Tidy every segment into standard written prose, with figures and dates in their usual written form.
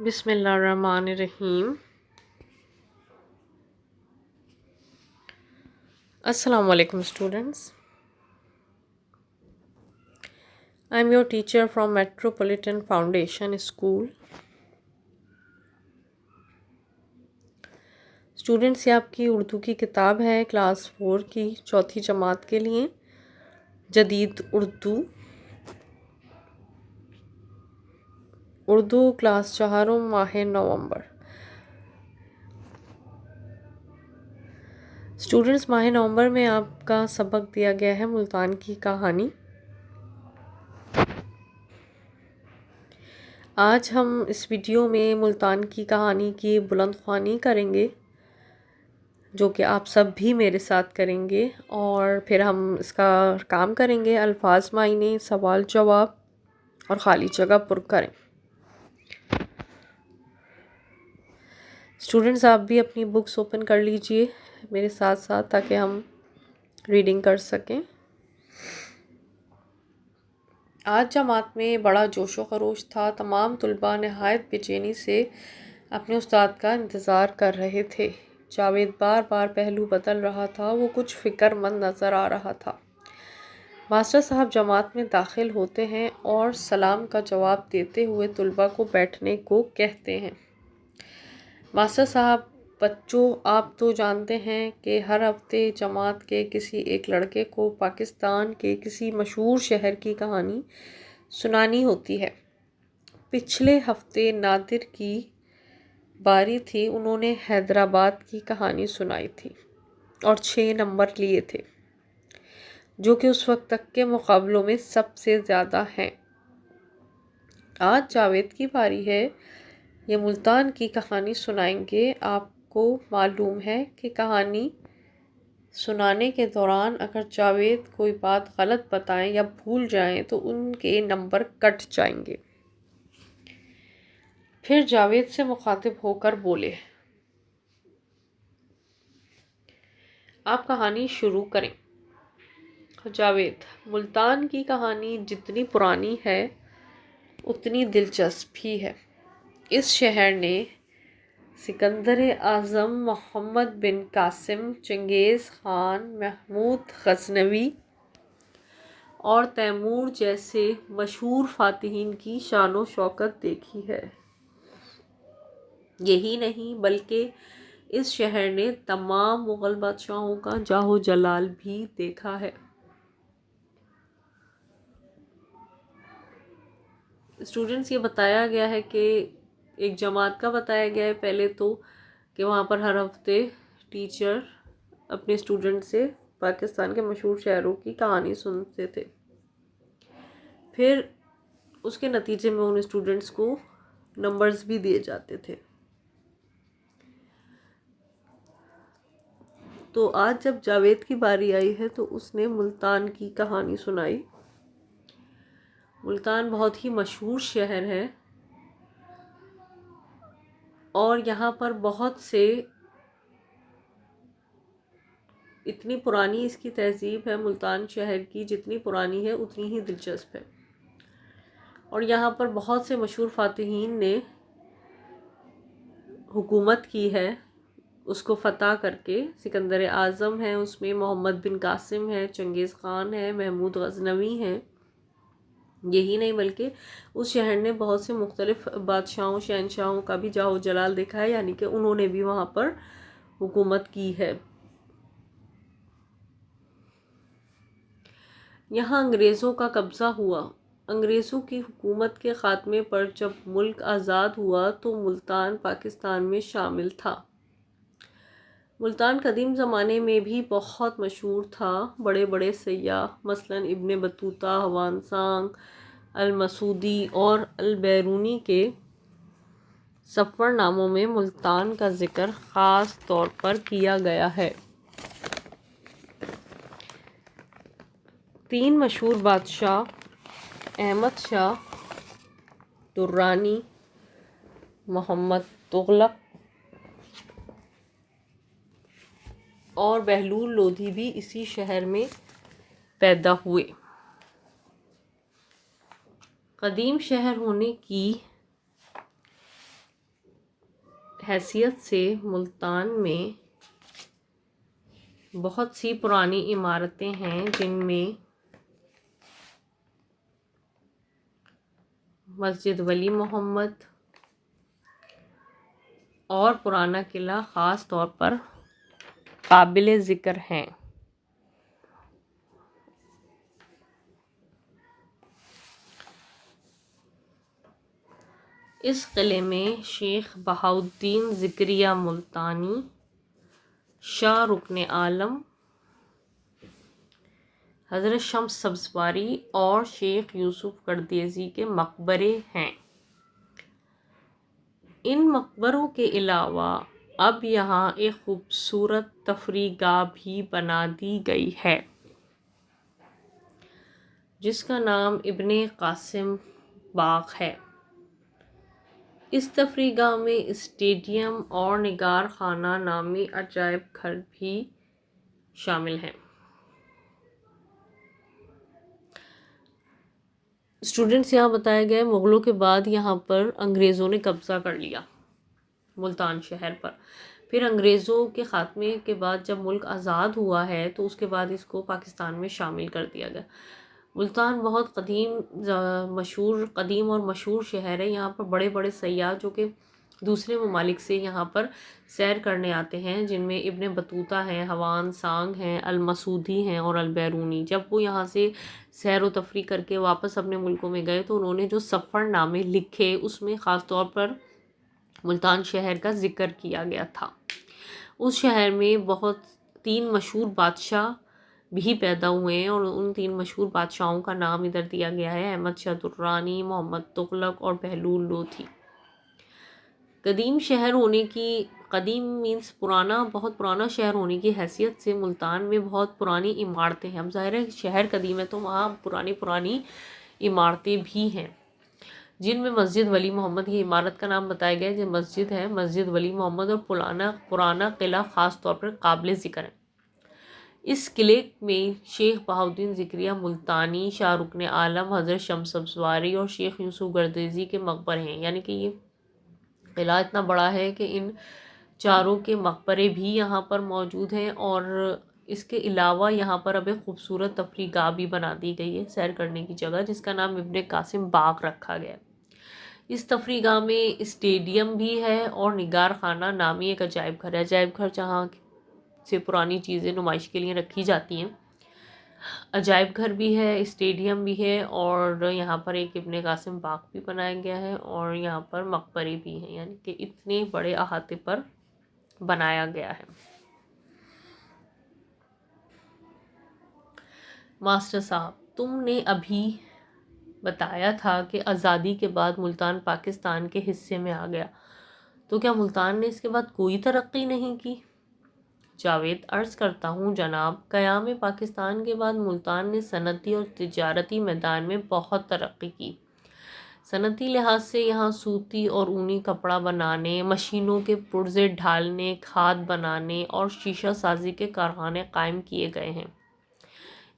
بسم اللہ الرحمن الرحیم۔ السلام علیکم students, I am your teacher from metropolitan foundation school. Students, یہ آپ کی اردو کی کتاب ہے کلاس 4 کی چوتھی جماعت کے لیے، جدید اردو کلاس 4 ماہ نومبر۔ اسٹوڈنٹس، ماہ نومبر میں آپ کا سبق دیا گیا ہے ملتان کی کہانی۔ آج ہم اس ویڈیو میں ملتان کی کہانی کی بلند خوانی کریں گے، جو کہ آپ سب بھی میرے ساتھ کریں گے، اور پھر ہم اس کا کام کریں گے، الفاظ معنی، سوال جواب اور خالی جگہ پر کریں۔ اسٹوڈنٹس، آپ بھی اپنی بکس اوپن کر لیجئے میرے ساتھ ساتھ تاکہ ہم ریڈنگ کر سکیں۔ آج جماعت میں بڑا جوش و خروش تھا۔ تمام طلباء نہایت بے چینی سے اپنے استاد کا انتظار کر رہے تھے۔ جاوید بار بار پہلو بدل رہا تھا، وہ کچھ فکر مند نظر آ رہا تھا۔ ماسٹر صاحب جماعت میں داخل ہوتے ہیں اور سلام کا جواب دیتے ہوئے طلباء کو بیٹھنے کو کہتے ہیں۔ ماسٹر صاحب، بچوں، آپ تو جانتے ہیں کہ ہر ہفتے جماعت کے کسی ایک لڑکے کو پاکستان کے کسی مشہور شہر کی کہانی سنانی ہوتی ہے۔ پچھلے ہفتے نادر کی باری تھی، انہوں نے حیدرآباد کی کہانی سنائی تھی اور 6 نمبر لیے تھے، جو کہ اس وقت تک کے مقابلوں میں سب سے زیادہ ہیں۔ آج جاوید کی باری ہے، یہ ملتان کی کہانی سنائیں گے۔ آپ کو معلوم ہے کہ کہانی سنانے کے دوران اگر جاوید کوئی بات غلط بتائیں یا بھول جائیں تو ان کے نمبر کٹ جائیں گے۔ پھر جاوید سے مخاطب ہو کر بولے، آپ کہانی شروع کریں۔ جاوید: ملتان کی کہانی جتنی پرانی ہے اتنی دلچسپ بھی ہے۔ اس شہر نے سکندر اعظم، محمد بن قاسم، چنگیز خان، محمود غزنوی اور تیمور جیسے مشہور فاتحین کی شان و شوکت دیکھی ہے۔ یہی نہیں بلکہ اس شہر نے تمام مغل بادشاہوں کا جاہ و جلال بھی دیکھا ہے۔ اسٹوڈنٹس، یہ بتایا گیا ہے کہ ایک جماعت کا بتایا گیا ہے پہلے تو، کہ وہاں پر ہر ہفتے ٹیچر اپنے اسٹوڈنٹ سے پاکستان کے مشہور شہروں کی کہانی سنتے تھے۔ پھر اس کے نتیجے میں ان اسٹوڈنٹس کو نمبرز بھی دیے جاتے تھے۔ تو آج جب جاوید کی باری آئی ہے تو اس نے ملتان کی کہانی سنائی۔ ملتان بہت ہی مشہور شہر ہے اور یہاں پر بہت سے، اتنی پرانی اس کی تہذیب ہے ملتان شہر کی، جتنی پرانی ہے اتنی ہی دلچسپ ہے، اور یہاں پر بہت سے مشہور فاتحین نے حکومت کی ہے اس کو فتح کر کے۔ سکندر اعظم ہے، اس میں محمد بن قاسم ہے، چنگیز خان ہے، محمود غزنوی ہیں۔ یہی نہیں بلکہ اس شہر نے بہت سے مختلف بادشاہوں، شہنشاہوں کا بھی جاہ و جلال دیکھا ہے، یعنی کہ انہوں نے بھی وہاں پر حکومت کی ہے۔ یہاں انگریزوں کا قبضہ ہوا۔ انگریزوں کی حکومت کے خاتمے پر جب ملک آزاد ہوا تو ملتان پاکستان میں شامل تھا۔ ملتان قدیم زمانے میں بھی بہت مشہور تھا۔ بڑے بڑے سیاح مثلاً ابن بطوطہ، ہوان سانگ، المسعودی اور البیرونی کے سفر ناموں میں ملتان کا ذکر خاص طور پر کیا گیا ہے۔ 3 مشہور بادشاہ احمد شاہ درانی، محمد تغلق اور بہلول لودھی بھی اسی شہر میں پیدا ہوئے۔ قدیم شہر ہونے کی حیثیت سے ملتان میں بہت سی پرانی عمارتیں ہیں، جن میں مسجد ولی محمد اور پرانا قلعہ خاص طور پر قابل ذکر ہیں۔ اس قلعے میں شیخ بہاؤالدین ذکریہ ملتانی، شاہ رکن عالم حضرت شمس سبزواری اور شیخ یوسف قردیزی کے مقبرے ہیں۔ ان مقبروں کے علاوہ اب یہاں ایک خوبصورت تفریح گاہ بھی بنا دی گئی ہے، جس کا نام ابن قاسم باغ ہے۔ اس تفریح گاہ میں اسٹیڈیم اور نگار خانہ نامی عجائب گھر بھی شامل ہیں۔ اسٹوڈنٹس، یہاں بتایا گیا ہے مغلوں کے بعد یہاں پر انگریزوں نے قبضہ کر لیا ملتان شہر پر۔ پھر انگریزوں کے خاتمے کے بعد جب ملک آزاد ہوا ہے تو اس کے بعد اس کو پاکستان میں شامل کر دیا گیا۔ ملتان بہت قدیم اور مشہور شہر ہے۔ یہاں پر بڑے بڑے سیاح جو کہ دوسرے ممالک سے یہاں پر سیر کرنے آتے ہیں، جن میں ابن بطوطہ ہیں، ہوان سانگ ہیں، المسعودی ہیں اور البیرونی۔ جب وہ یہاں سے سیر و تفریح کر کے واپس اپنے ملکوں میں گئے تو انہوں نے جو سفر نامے لکھے اس میں خاص طور پر ملتان شہر کا ذکر کیا گیا تھا۔ اس شہر میں بہت 3 مشہور بادشاہ بھی پیدا ہوئے ہیں، اور ان 3 مشہور بادشاہوں کا نام ادھر دیا گیا ہے: احمد شاہ درانی، محمد تغلق اور بہلول لودھی۔ قدیم مینس پرانا، بہت پرانا شہر ہونے کی حیثیت سے ملتان میں بہت پرانی عمارتیں ہیں۔ اب ظاہر ہے شہر قدیم ہے تو وہاں پرانی عمارتیں بھی ہیں، جن میں مسجد ولی محمد، یہ عمارت کا نام بتایا گیا ہے، جو مسجد ہے مسجد ولی محمد، اور پرانا قلعہ خاص طور پر قابل ذکر ہے۔ اس قلعے میں شیخ بہاؤالدین ذکریہ ملتانی، شاہ رکن عالم حضرت شمس سبزواری اور شیخ یوسف قردیزی کے مقبرے ہیں۔ یعنی کہ یہ قلعہ اتنا بڑا ہے کہ ان چاروں کے مقبرے بھی یہاں پر موجود ہیں، اور اس کے علاوہ یہاں پر اب ایک خوبصورت تفریح گاہ بھی بنا دی گئی ہے، سیر کرنے کی جگہ، جس کا نام ابن قاسم باغ رکھا گیا ہے۔ اس تفریح گاہ میں اسٹیڈیم بھی ہے اور نگار خانہ نامی ایک عجائب گھر ہے۔ عجائب گھر جہاں سے پرانی چیزیں نمائش کے لیے رکھی جاتی ہیں۔ عجائب گھر بھی ہے، اسٹیڈیم بھی ہے، اور یہاں پر ایک ابن قاسم باغ بھی بنایا گیا ہے، اور یہاں پر مقبرے بھی ہیں، یعنی کہ اتنے بڑے احاطے پر بنایا گیا ہے۔ ماسٹر صاحب، تم نے ابھی بتایا تھا کہ آزادی کے بعد ملتان پاکستان کے حصے میں آ گیا، تو کیا ملتان نے اس کے بعد کوئی ترقی نہیں کی؟ جاوید: عرض کرتا ہوں جناب، قیام پاکستان کے بعد ملتان نے صنعتی اور تجارتی میدان میں بہت ترقی کی۔ صنعتی لحاظ سے یہاں سوتی اور اونی کپڑا بنانے، مشینوں کے پرزے ڈھالنے، کھاد بنانے اور شیشہ سازی کے کارخانے قائم کیے گئے ہیں۔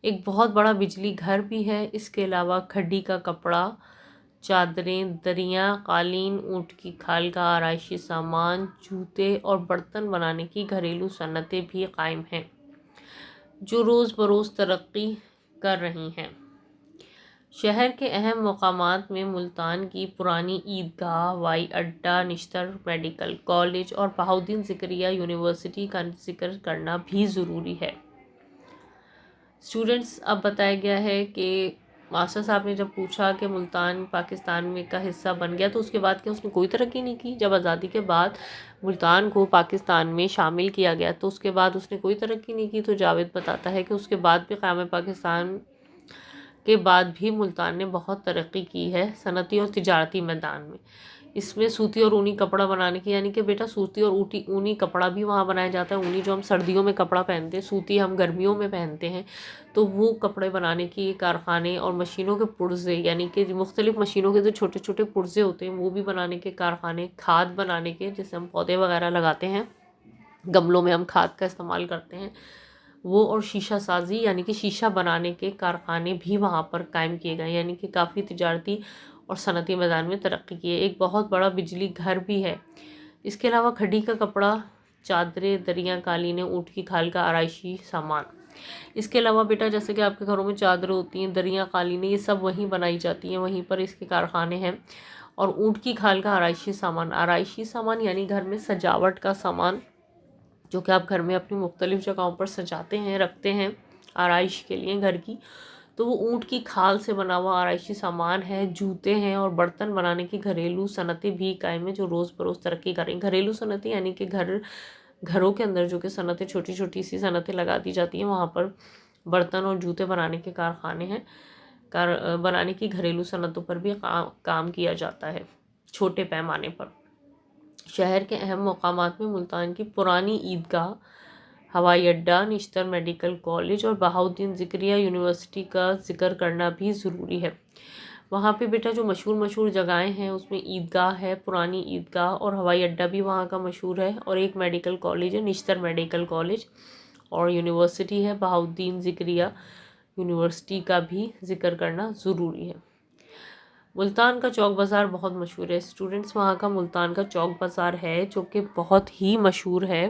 ایک بہت بڑا بجلی گھر بھی ہے۔ اس کے علاوہ کھڈی کا کپڑا، چادریں، دریاں، قالین، اونٹ کی کھال کا آرائشی سامان، جوتے اور برتن بنانے کی گھریلو صنعتیں بھی قائم ہیں، جو روز بروز ترقی کر رہی ہیں۔ شہر کے اہم مقامات میں ملتان کی پرانی عیدگاہ، ہوائی اڈہ، نشتر میڈیکل کالج اور بہاؤالدین ذکریہ یونیورسٹی کا ذکر کرنا بھی ضروری ہے۔ اسٹوڈنٹس، اب بتایا گیا ہے کہ ماسٹر صاحب نے جب پوچھا کہ ملتان پاکستان میں کا حصہ بن گیا تو اس کے بعد کیا اس نے کوئی ترقی نہیں کی؟ جب آزادی کے بعد ملتان کو پاکستان میں شامل کیا گیا تو اس کے بعد اس نے کوئی ترقی نہیں کی؟ تو جاوید بتاتا ہے کہ اس کے بعد بھی قیام پاکستان کے بعد بھی ملتان نے بہت ترقی کی ہے صنعتی اور تجارتی میدان میں۔ اس میں سوتی اور اونی کپڑا بنانے کی، یعنی کہ بیٹا سوتی اور اونی کپڑا بھی وہاں بنایا جاتا ہے۔ اونی جو ہم سردیوں میں کپڑا پہنتے ہیں، سوتی ہم گرمیوں میں پہنتے ہیں، تو وہ کپڑے بنانے کی کارخانے اور مشینوں کے پرزے، یعنی کہ مختلف مشینوں کے جو چھوٹے چھوٹے پرزے ہوتے ہیں وہ بھی بنانے کے کارخانے، کھاد بنانے کے، جیسے ہم پودے وغیرہ لگاتے ہیں، گملوں میں ہم کھاد کا استعمال کرتے ہیں وہ، اور شیشہ سازی یعنی کہ شیشہ بنانے کے کارخانے بھی وہاں پر قائم کیے گئے، یعنی کہ کافی تجارتی اور صنعتی میدان میں ترقی کی ہے۔ ایک بہت بڑا بجلی گھر بھی ہے اس کے علاوہ کھڈی کا کپڑا، چادریں، دریاں، قالینیں، اونٹ کی کھال کا آرائشی سامان۔ اس کے علاوہ بیٹا جیسے کہ آپ کے گھروں میں چادریں ہوتی ہیں، دریاں، قالینیں، یہ سب وہیں بنائی جاتی ہیں، وہیں پر اس کے کارخانے ہیں۔ اور اونٹ کی کھال کا آرائشی سامان، آرائشی سامان یعنی گھر میں سجاوٹ کا سامان جو کہ آپ گھر میں اپنی مختلف جگہوں پر سجاتے ہیں، رکھتے ہیں آرائش کے لیے گھر کی، تو وہ اونٹ کی کھال سے بنا ہوا آرائشی سامان ہے۔ جوتے ہیں اور برتن بنانے کی گھریلو صنعتیں بھی قائم ہیں جو روز بروز ترقی کر رہی ہیں۔ گھریلو صنعتیں یعنی کہ گھروں کے اندر جو کہ صنعتیں، چھوٹی چھوٹی سی صنعتیں لگا دی جاتی ہیں، وہاں پر برتن اور جوتے بنانے کے کارخانے ہیں۔ بنانے کی گھریلو صنعتوں پر بھی کام کیا جاتا ہے چھوٹے پیمانے پر۔ شہر کے اہم مقامات میں ملتان کی پرانی عیدگاہ، ہوائی اڈہ، نشتر میڈیکل کالج اور بہاؤالدین زکریا یونیورسٹی کا ذکر کرنا بھی ضروری ہے۔ وہاں پہ بیٹا جو مشہور جگہیں ہیں اس میں عیدگاہ ہے، پرانی عیدگاہ، اور ہوائی اڈہ بھی وہاں کا مشہور ہے، اور ایک میڈیکل کالج ہے، نشتر میڈیکل کالج، اور یونیورسٹی ہے بہاؤالدین زکریا یونیورسٹی کا بھی ذکر کرنا ضروری ہے۔ ملتان کا چوک بازار بہت مشہور ہے اسٹوڈنٹس، وہاں کا ملتان کا چوک بازار ہے جو کہ بہت ہی مشہور ہے،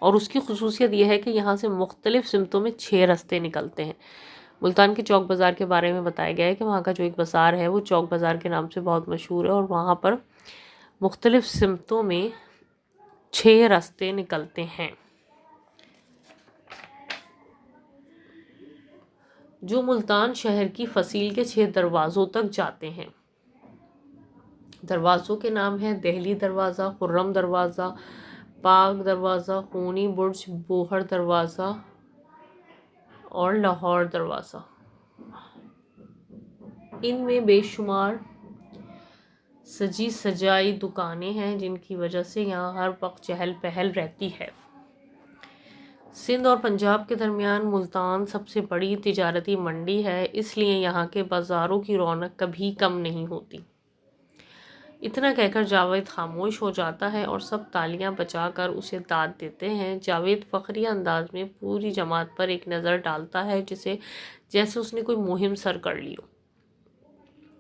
اور اس کی خصوصیت یہ ہے کہ یہاں سے مختلف سمتوں میں 6 راستے نکلتے ہیں۔ ملتان کے چوک بازار کے بارے میں بتایا گیا ہے کہ وہاں کا جو ایک بازار ہے وہ چوک بازار کے نام سے بہت مشہور ہے، اور وہاں پر مختلف سمتوں میں 6 راستے نکلتے ہیں جو ملتان شہر کی فصیل کے 6 دروازوں تک جاتے ہیں۔ دروازوں کے نام ہیں دہلی دروازہ، خرم دروازہ، پاک دروازہ، خونی برج، بوہر دروازہ اور لاہور دروازہ۔ ان میں بے شمار سجی سجائی دکانیں ہیں جن کی وجہ سے یہاں ہر وقت چہل پہل رہتی ہے۔ سندھ اور پنجاب کے درمیان ملتان سب سے بڑی تجارتی منڈی ہے، اس لیے یہاں کے بازاروں کی رونق کبھی کم نہیں ہوتی۔ اتنا کہہ کر جاوید خاموش ہو جاتا ہے اور سب تالیاں بجا کر اسے داد دیتے ہیں۔ جاوید فخریہ انداز میں پوری جماعت پر ایک نظر ڈالتا ہے جیسے اس نے کوئی مہم سر کر لی ہو۔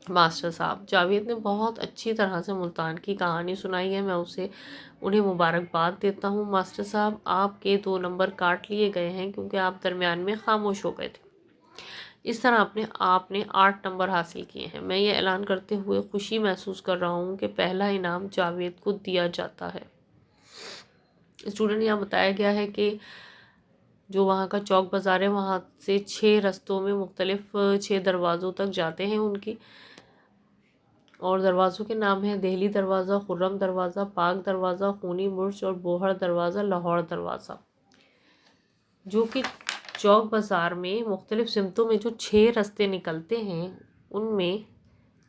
ماسٹر صاحب، جاوید نے بہت اچھی طرح سے ملتان کی کہانی سنائی ہے، میں انہیں مبارکباد دیتا ہوں۔ ماسٹر صاحب، آپ کے 2 نمبر کاٹ لیے گئے ہیں کیونکہ آپ درمیان میں خاموش ہو گئے تھے۔ اس طرح آپ نے 8 نمبر حاصل کیے ہیں۔ میں یہ اعلان کرتے ہوئے خوشی محسوس کر رہا ہوں کہ پہلا انعام جاوید کو دیا جاتا ہے۔ اسٹوڈنٹ، یہاں بتایا گیا ہے کہ جو وہاں کا چوک بازار ہے وہاں سے 6 رستوں میں مختلف 6 دروازوں تک جاتے ہیں ان کی، اور دروازوں کے نام ہیں دہلی دروازہ، خرم دروازہ، پاک دروازہ، خونی برج اور بوہر دروازہ، لاہور دروازہ، جو کہ چوک بازار میں مختلف سمتوں میں جو 6 راستے نکلتے ہیں ان میں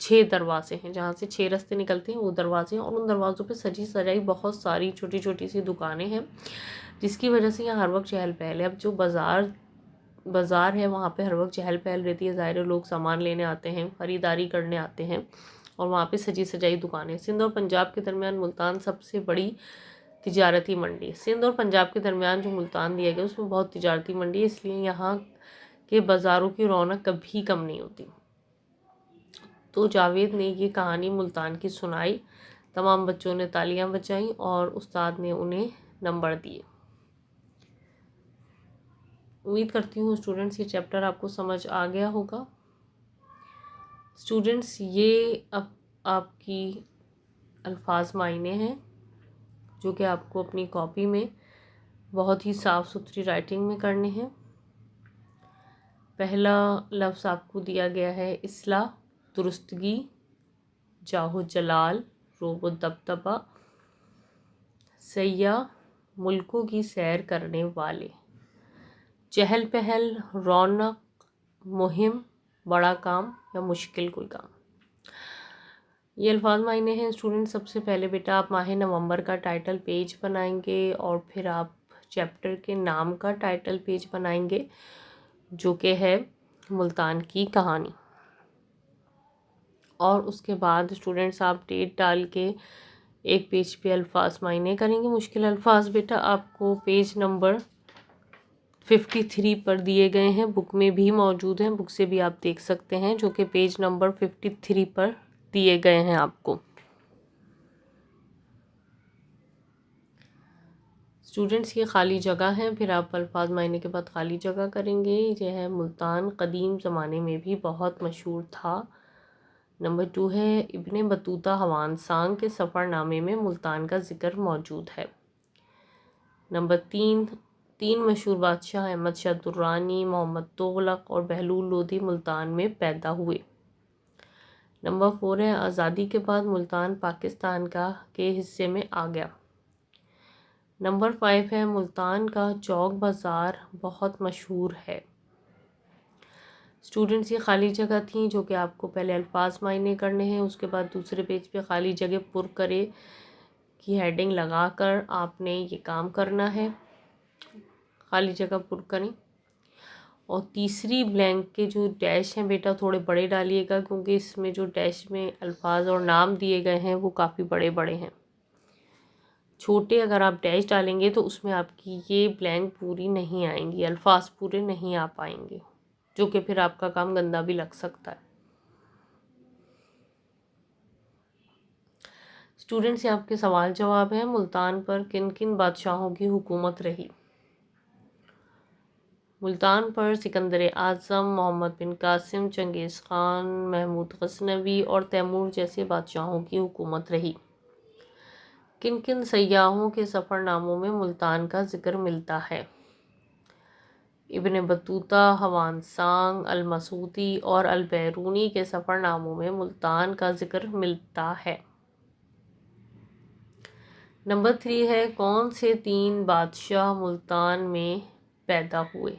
6 دروازے ہیں، جہاں سے 6 راستے نکلتے ہیں وہ دروازے ہیں، اور ان دروازوں پہ سجی سجائی بہت ساری چھوٹی چھوٹی سی دکانیں ہیں جس کی وجہ سے یہاں ہر وقت چہل پہل ہے۔ اب جو بازار ہے وہاں پہ ہر وقت چہل پہل رہتی ہے، ظاہر لوگ سامان لینے آتے ہیں، خریداری کرنے آتے ہیں، اور وہاں پہ سجی سجائی دکانیں۔ سندھ اور پنجاب کے درمیان ملتان سب سے بڑی تجارتی منڈی ہے۔ سندھ اور پنجاب کے درمیان جو ملتان دیا گیا اس میں بہت تجارتی منڈی ہے، اس لیے یہاں کے بازاروں کی رونق کبھی کم نہیں ہوتی۔ تو جاوید نے یہ کہانی ملتان کی سنائی، تمام بچوں نے تالیاں بجائیں اور استاد نے انہیں نمبر دیے۔ امید کرتی ہوں اسٹوڈنٹس یہ چیپٹر آپ کو سمجھ آ گیا ہوگا۔ اسٹوڈنٹس، یہ اب آپ کی الفاظ معنے ہیں جو کہ آپ کو اپنی کاپی میں بہت ہی صاف ستھری رائٹنگ میں کرنے ہیں۔ پہلا لفظ آپ کو دیا گیا ہے اصلاح، درستگی، جاہ جلال، روب و دبدبہ، سیاح، ملکوں کی سیر کرنے والے، چہل پہل، رونق، مہم، بڑا کام یا مشکل کوئی کام۔ یہ الفاظ معنے ہیں اسٹوڈنٹ۔ سب سے پہلے بیٹا آپ ماہ نومبر کا ٹائٹل پیج بنائیں گے، اور پھر آپ چیپٹر کے نام کا ٹائٹل پیج بنائیں گے جو کہ ہے ملتان کی کہانی، اور اس کے بعد اسٹوڈنٹس آپ ڈیٹ ڈال کے ایک پیج پہ الفاظ معنے کریں گے۔ مشکل الفاظ بیٹا آپ کو پیج نمبر 53 پر دیے گئے ہیں، بک میں بھی موجود ہیں، بک سے بھی آپ دیکھ سکتے ہیں، جو کہ پیج نمبر 53 پر دیے گئے ہیں آپ کو۔ اسٹوڈنٹس یہ خالی جگہ ہیں، پھر آپ الفاظ معنی کے بعد خالی جگہ کریں گے۔ یہ ہے ملتان قدیم زمانے میں بھی بہت مشہور تھا۔ نمبر 2 ہے ابن بطوطہ ہوان سانگ کے سفر نامے میں ملتان کا ذکر موجود ہے۔ نمبر 3 مشہور بادشاہ احمد شاہ درانی، محمد تغلق اور بہلول لودھی ملتان میں پیدا ہوئے۔ نمبر 4 ہے آزادی کے بعد ملتان پاکستان کے حصے میں آ گیا۔ نمبر 5 ہے ملتان کا چوک بازار بہت مشہور ہے۔ اسٹوڈنٹس یہ خالی جگہ تھیں جو کہ آپ کو پہلے الفاظ معنی کرنے ہیں، اس کے بعد دوسرے پیج پہ خالی جگہ پر کرے کی ہیڈنگ لگا کر آپ نے یہ کام کرنا ہے، خالی جگہ پر کریں۔ اور تیسری بلینک کے جو ڈیش ہیں بیٹا تھوڑے بڑے ڈالیے گا، کیونکہ اس میں جو ڈیش میں الفاظ اور نام دیے گئے ہیں وہ کافی بڑے بڑے ہیں۔ چھوٹے اگر آپ ڈیش ڈالیں گے تو اس میں آپ کی یہ بلینک پوری نہیں آئیں گی، الفاظ پورے نہیں آ پائیں گے، جو کہ پھر آپ کا کام گندا بھی لگ سکتا ہے۔ اسٹوڈنٹس یہ آپ کے سوال جواب ہیں۔ ملتان پر کن کن بادشاہوں کی حکومت رہی؟ ملتان پر سکندر اعظم، محمد بن قاسم، چنگیز خان، محمود غزنوی اور تیمور جیسے بادشاہوں کی حکومت رہی۔ کن کن سیاحوں کے سفر ناموں میں ملتان کا ذکر ملتا ہے؟ ابن بطوطہ، ہوان سانگ، المسعودی اور البیرونی کے سفر ناموں میں ملتان کا ذکر ملتا ہے۔ نمبر 3 ہے کون سے 3 بادشاہ ملتان میں پیدا ہوئے؟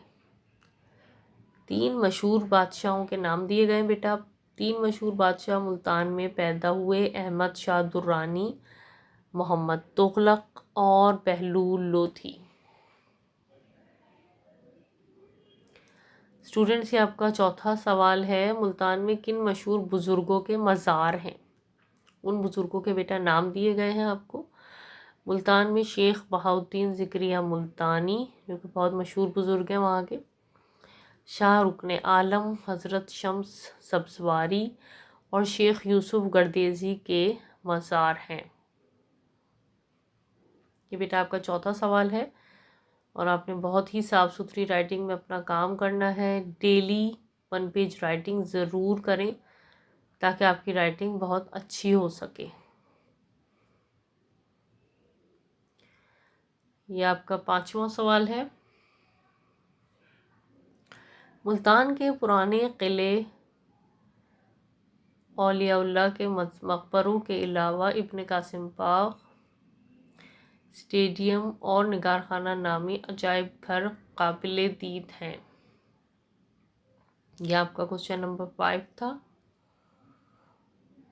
3 مشہور بادشاہوں کے نام دیے گئے بیٹا۔ 3 مشہور بادشاہ ملتان میں پیدا ہوئے، احمد شاہ درانی، محمد تغلق اور بہلول لودھی۔ اسٹوڈنٹس یہ آپ کا چوتھا سوال ہے، ملتان میں کن مشہور بزرگوں کے مزار ہیں؟ ان بزرگوں کے بیٹا نام دیے گئے ہیں آپ کو۔ ملتان میں شیخ بہاؤالدین ذکریہ ملتانی جو کہ بہت مشہور بزرگ ہیں وہاں کے، شاہ رکن عالم حضرت شمس سبزواری اور شیخ یوسف گردیزی کے مزار ہیں۔ یہ بیٹا آپ کا چوتھا سوال ہے اور آپ نے بہت ہی صاف ستھری رائٹنگ میں اپنا کام کرنا ہے۔ ڈیلی 1 پیج رائٹنگ ضرور کریں تاکہ آپ کی رائٹنگ بہت اچھی ہو سکے۔ یہ آپ کا 5واں سوال ہے، ملتان کے پرانے قلعے، اولیاء اللہ کے مقبروں کے علاوہ ابن قاسم باغ، اسٹیڈیم اور نگار خانہ نامی عجائب گھر قابل دید ہیں۔ یہ آپ کا کوشچن نمبر 5 تھا۔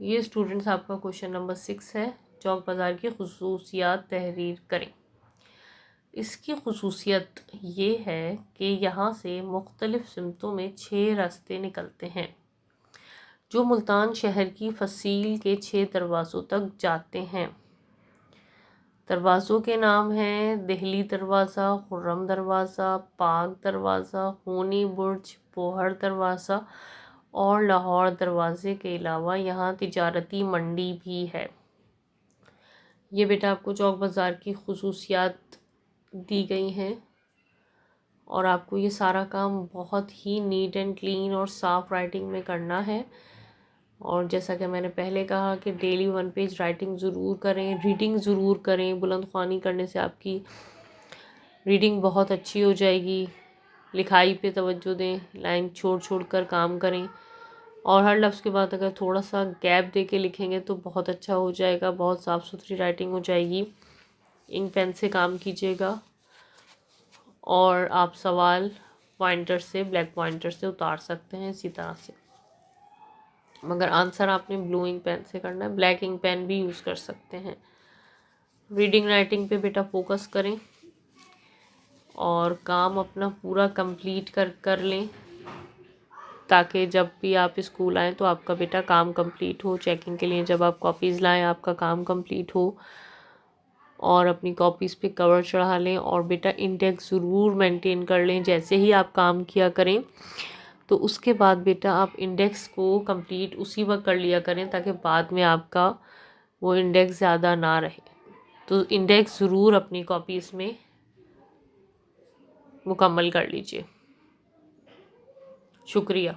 یہ اسٹوڈنٹس آپ کا کوشچن نمبر 6 ہے، چوک بازار کی خصوصیات تحریر کریں۔ اس کی خصوصیت یہ ہے کہ یہاں سے مختلف سمتوں میں 6 راستے نکلتے ہیں جو ملتان شہر کی فصیل کے 6 دروازوں تک جاتے ہیں۔ دروازوں کے نام ہیں دہلی دروازہ، خرم دروازہ، پاک دروازہ، خونی برج، بوہر دروازہ اور لاہور دروازے کے علاوہ یہاں تجارتی منڈی بھی ہے۔ یہ بیٹا آپ کو چوک بازار کی خصوصیات دی گئی ہیں اور آپ کو یہ سارا کام بہت ہی نیٹ اینڈ کلین اور صاف رائٹنگ میں کرنا ہے۔ اور جیسا کہ میں نے پہلے کہا کہ ڈیلی 1 پیج رائٹنگ ضرور کریں، ریڈنگ ضرور کریں۔ بلند خوانی کرنے سے آپ کی ریڈنگ بہت اچھی ہو جائے گی۔ لکھائی پہ توجہ دیں، لائن چھوڑ چھوڑ کر کام کریں اور ہر لفظ کے بعد اگر تھوڑا سا گیپ دے کے لکھیں گے تو بہت اچھا ہو جائے گا، بہت صاف ستھری رائٹنگ ہو جائے گی۔ انک پین سے کام کیجیے گا اور آپ سوال پوائنٹر سے، بلیک پوائنٹر سے اتار سکتے ہیں اسی طرح سے، مگر آنسر آپ نے بلو انک پین سے کرنا ہے، بلیک انک پین بھی یوز کر سکتے ہیں۔ ریڈنگ رائٹنگ پہ بیٹا فوکس کریں اور کام اپنا پورا کمپلیٹ کر لیں تاکہ جب بھی آپ اسکول آئیں تو آپ کا بیٹا کام کمپلیٹ ہو۔ چیکنگ کے لیے جب آپ کاپیز لائیں آپ کا کام کمپلیٹ ہو اور اپنی کاپیز پہ کور چڑھا لیں اور بیٹا انڈیکس ضرور مینٹین کر لیں۔ جیسے ہی آپ کام کیا کریں تو اس کے بعد بیٹا آپ انڈیکس کو کمپلیٹ اسی وقت کر لیا کریں تاکہ بعد میں آپ کا وہ انڈیکس زیادہ نہ رہے۔ تو انڈیکس ضرور اپنی کاپیز میں مکمل کر لیجیے۔ شکریہ۔